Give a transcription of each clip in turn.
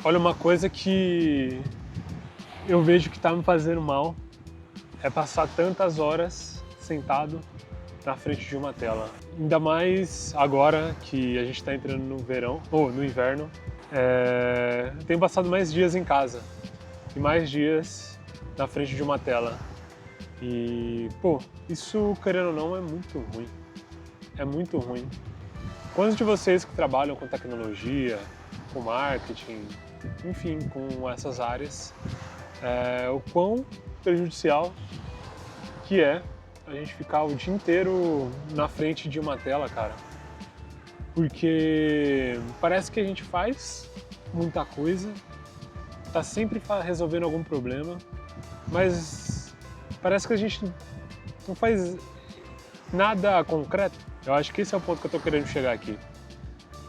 Olha, uma coisa que eu vejo que tá me fazendo mal é passar tantas horas sentado na frente de uma tela. Ainda mais agora que a gente tá entrando no verão, ou no inverno. Eu tenho passado mais dias em casa e mais dias na frente de uma tela. E, pô, isso, querendo ou não, é muito ruim. É muito ruim. Quantos de vocês que trabalham com tecnologia, com marketing, enfim, com essas áreas, o quão prejudicial que é a gente ficar o dia inteiro na frente de uma tela, cara? Porque parece que a gente faz muita coisa, tá sempre resolvendo algum problema, mas parece que a gente não faz nada concreto. Eu acho que esse é o ponto que eu tô querendo chegar aqui.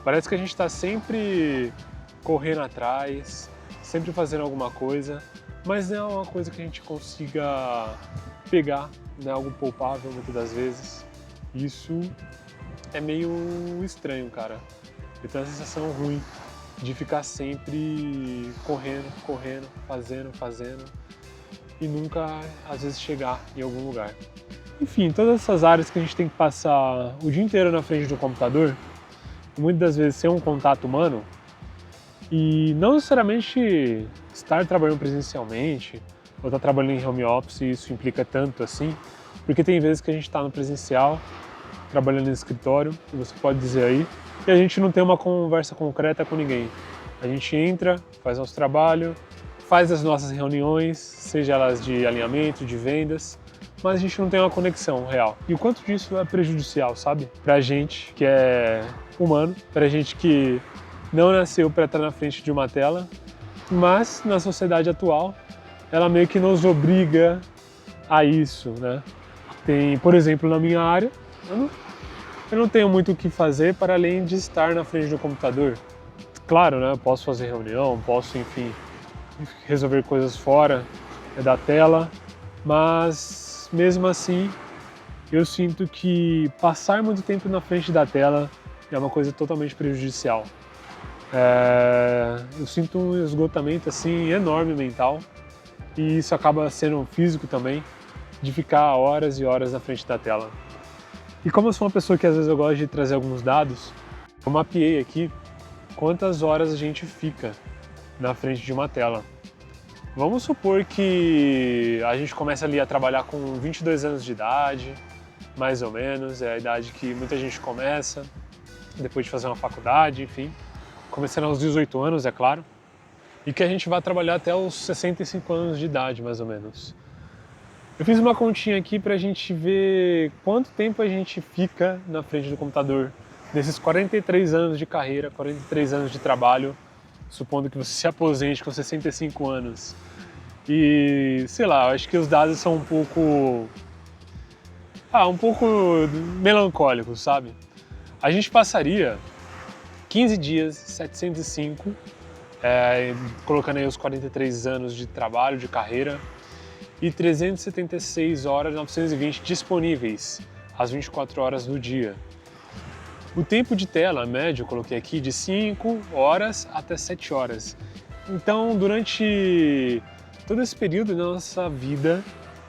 Parece que a gente tá sempre correndo atrás, sempre fazendo alguma coisa, mas não é uma coisa que a gente consiga pegar, não é algo palpável muitas das vezes. Isso é meio estranho, cara. Eu tenho a sensação ruim de ficar sempre correndo, fazendo e nunca, às vezes, chegar em algum lugar. Enfim, todas essas áreas que a gente tem que passar o dia inteiro na frente do computador, muitas das vezes sem um contato humano, e não necessariamente estar trabalhando presencialmente ou estar trabalhando em home office, isso implica tanto assim, porque tem vezes que a gente está no presencial, trabalhando no escritório, e você pode dizer aí, e a gente não tem uma conversa concreta com ninguém. A gente entra, faz nosso trabalho, faz as nossas reuniões, seja elas de alinhamento, de vendas, mas a gente não tem uma conexão real. E o quanto disso é prejudicial, sabe? Pra gente que é humano, pra gente que não nasceu para estar na frente de uma tela, mas na sociedade atual, ela meio que nos obriga a isso, né? Tem, por exemplo, na minha área, eu não tenho muito o que fazer para além de estar na frente do computador. Claro, né? Eu posso fazer reunião, posso, enfim, resolver coisas fora da tela, mas mesmo assim eu sinto que passar muito tempo na frente da tela é uma coisa totalmente prejudicial. Eu sinto um esgotamento assim enorme mental e isso acaba sendo físico também, de ficar horas e horas na frente da tela. E como eu sou uma pessoa que às vezes eu gosto de trazer alguns dados, eu mapeei aqui quantas horas a gente fica na frente de uma tela. Vamos supor que a gente começa ali a trabalhar com 22 anos de idade, mais ou menos, é a idade que muita gente começa, depois de fazer uma faculdade, enfim, começando aos 18 anos, é claro, e que a gente vai trabalhar até os 65 anos de idade, mais ou menos. Eu fiz uma continha aqui pra gente ver quanto tempo a gente fica na frente do computador nesses 43 anos de carreira, 43 anos de trabalho, supondo que você se aposente com 65 anos. E, sei lá, eu acho que os dados são um pouco melancólicos, sabe? A gente passaria 15 dias, 705, colocando aí os 43 anos de trabalho, de carreira, e 376 horas 920 disponíveis às 24 horas do dia. O tempo de tela médio, eu coloquei aqui, de 5 horas até 7 horas. Então, durante todo esse período da nossa vida,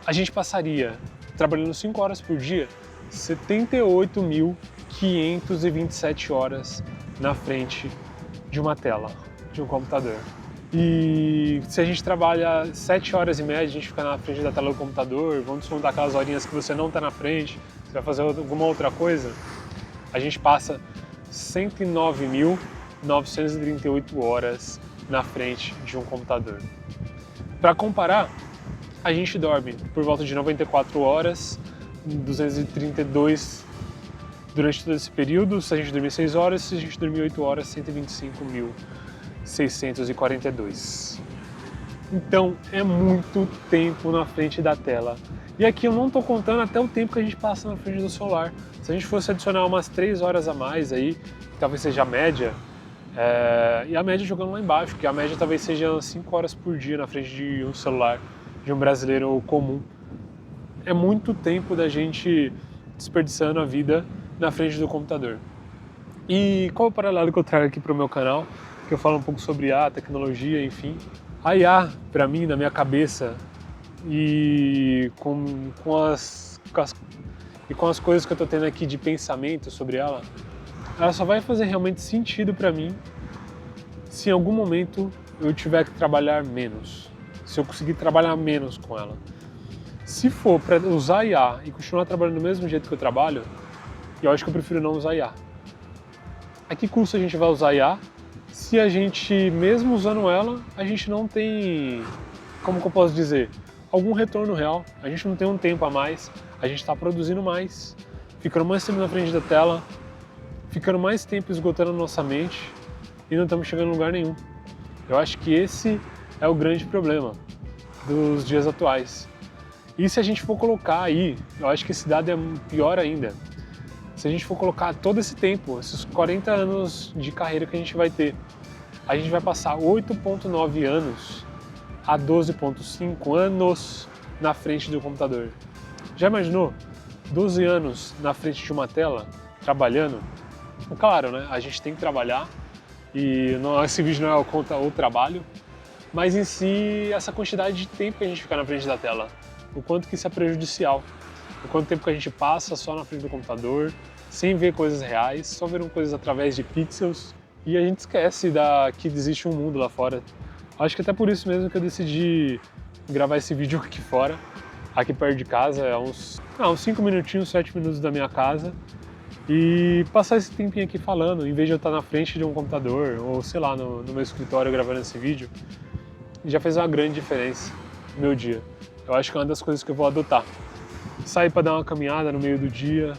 a gente passaria, trabalhando 5 horas por dia, 78.527 horas na frente de uma tela, de um computador. E se a gente trabalha 7 horas e média, a gente fica na frente da tela do computador, vamos descontar aquelas horinhas que você não está na frente, você vai fazer alguma outra coisa, a gente passa 109.938 horas na frente de um computador. Para comparar, a gente dorme por volta de 94 horas, 232 durante todo esse período. Se a gente dormir 6 horas, se a gente dormir 8 horas, 125.642. Então é muito tempo na frente da tela. E aqui eu não estou contando até o tempo que a gente passa na frente do celular. Se a gente fosse adicionar umas 3 horas a mais aí, que talvez seja a média, e a média jogando lá embaixo, que a média talvez seja 5 horas por dia na frente de um celular de um brasileiro comum. É muito tempo da gente desperdiçando a vida na frente do computador. E qual é o paralelo que eu trago aqui para o meu canal? que eu falo um pouco sobre IA, tecnologia, enfim. A IA, para mim, na minha cabeça, e com as coisas que eu tô tendo aqui de pensamento sobre ela só vai fazer realmente sentido para mim se em algum momento eu tiver que trabalhar menos, se eu conseguir trabalhar menos com ela. Se for para usar IA e continuar trabalhando do mesmo jeito que eu trabalho, eu acho que eu prefiro não usar IA. A que custo a gente vai usar IA se a gente, mesmo usando ela, a gente não tem, como que eu posso dizer, algum retorno real, a gente não tem um tempo a mais, a gente está produzindo mais, ficando mais tempo na frente da tela, ficando mais tempo esgotando a nossa mente e não estamos chegando em lugar nenhum. Eu acho que esse é o grande problema dos dias atuais. E se a gente for colocar aí, eu acho que esse dado é pior ainda. Se a gente for colocar todo esse tempo, esses 40 anos de carreira que a gente vai ter, a gente vai passar 8,9 anos a 12,5 anos na frente do computador. Já imaginou? 12 anos na frente de uma tela, trabalhando? Claro, né? A gente tem que trabalhar e esse vídeo não é contra o trabalho, mas em si essa quantidade de tempo que a gente fica na frente da tela, o quanto que isso é prejudicial, o quanto tempo que a gente passa só na frente do computador, sem ver coisas reais, só vendo coisas através de pixels, e a gente esquece que existe um mundo lá fora. Acho que até por isso mesmo que eu decidi gravar esse vídeo aqui fora, aqui perto de casa, é uns 5 minutinhos, 7 minutos da minha casa, e passar esse tempinho aqui falando, em vez de eu estar na frente de um computador, ou sei lá, no meu escritório gravando esse vídeo, já fez uma grande diferença no meu dia. Eu acho que é uma das coisas que eu vou adotar. Sair para dar uma caminhada no meio do dia,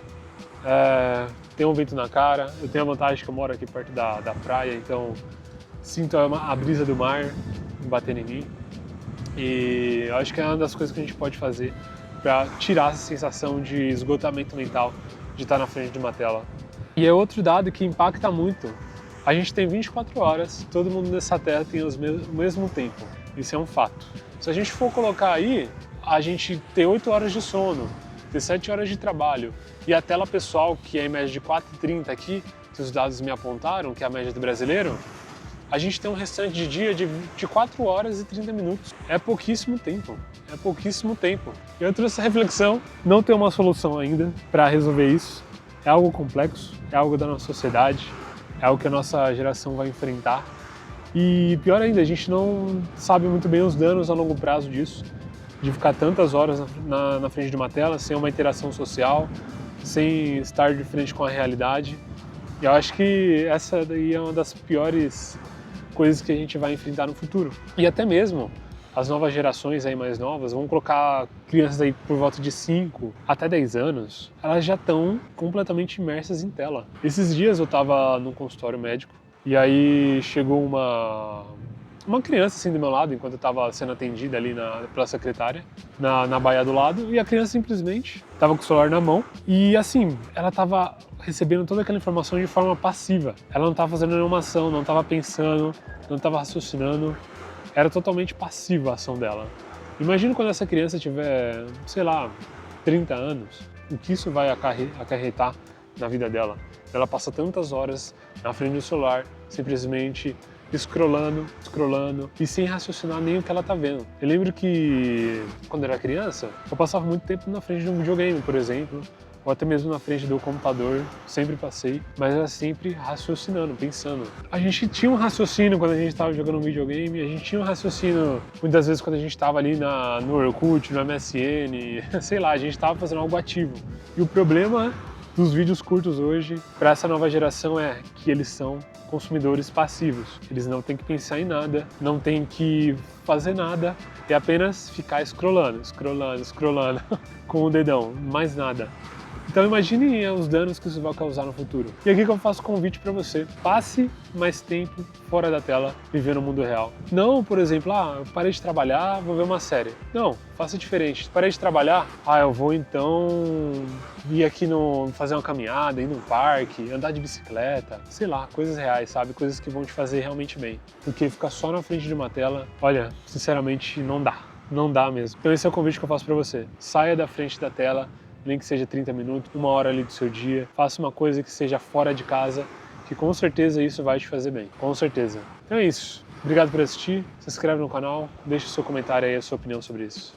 tem um vento na cara, eu tenho a vantagem que eu moro aqui perto da praia, então sinto a brisa do mar batendo em mim, e eu acho que é uma das coisas que a gente pode fazer para tirar essa sensação de esgotamento mental de estar na frente de uma tela. E é outro dado que impacta muito. A gente tem 24 horas, todo mundo nessa terra tem o mesmo tempo, isso é um fato. Se a gente for colocar aí, a gente ter 8 horas de sono, ter 7 horas de trabalho, e a tela pessoal, que é em média de 4,30 aqui, que os dados me apontaram, que é a média do brasileiro, a gente tem um restante de dia de 4 horas e 30 minutos. É pouquíssimo tempo, é pouquíssimo tempo. Eu trouxe essa reflexão, não tem uma solução ainda para resolver isso. É algo complexo, é algo da nossa sociedade, é algo que a nossa geração vai enfrentar. E pior ainda, a gente não sabe muito bem os danos a longo prazo disso, de ficar tantas horas na frente de uma tela, sem uma interação social, sem estar de frente com a realidade. E eu acho que essa daí é uma das piores coisas que a gente vai enfrentar no futuro. E até mesmo as novas gerações aí mais novas, vamos colocar crianças aí por volta de 5 até 10 anos, elas já estão completamente imersas em tela. Esses dias eu estava num consultório médico e aí chegou uma criança assim do meu lado, enquanto eu estava sendo atendida ali pela secretária, na baia do lado, e a criança simplesmente estava com o celular na mão e assim, ela estava recebendo toda aquela informação de forma passiva. Ela não estava fazendo nenhuma ação, não estava pensando, não estava raciocinando, era totalmente passiva a ação dela. Imagina quando essa criança tiver, sei lá, 30 anos, o que isso vai acarretar na vida dela. Ela passa tantas horas na frente do celular, simplesmente scrollando e sem raciocinar nem o que ela tá vendo. Eu lembro que quando eu era criança, eu passava muito tempo na frente de um videogame, por exemplo, ou até mesmo na frente do computador, sempre passei, mas era sempre raciocinando, pensando. A gente tinha um raciocínio quando a gente estava jogando um videogame, a gente tinha um raciocínio muitas vezes quando a gente estava ali no Orkut, no MSN, sei lá, a gente estava fazendo algo ativo. E o problema dos vídeos curtos hoje, para essa nova geração, é que eles são consumidores passivos. Eles não têm que pensar em nada, não têm que fazer nada, é apenas ficar scrollando com o dedão, mais nada. Então imagine os danos que isso vai causar no futuro. E aqui que eu faço convite para você. Passe mais tempo fora da tela, vivendo no mundo real. Não, por exemplo, eu parei de trabalhar, vou ver uma série. Não, faça diferente. Parei de trabalhar, eu vou então ir aqui fazer uma caminhada, ir num parque, andar de bicicleta, sei lá, coisas reais, sabe? Coisas que vão te fazer realmente bem. Porque ficar só na frente de uma tela, olha, sinceramente, não dá. Não dá mesmo. Então esse é o convite que eu faço para você. Saia da frente da tela, nem que seja 30 minutos, 1 hora ali do seu dia, faça uma coisa que seja fora de casa, que com certeza isso vai te fazer bem, com certeza. Então é isso. Obrigado por assistir, se inscreve no canal, deixa o seu comentário aí, a sua opinião sobre isso.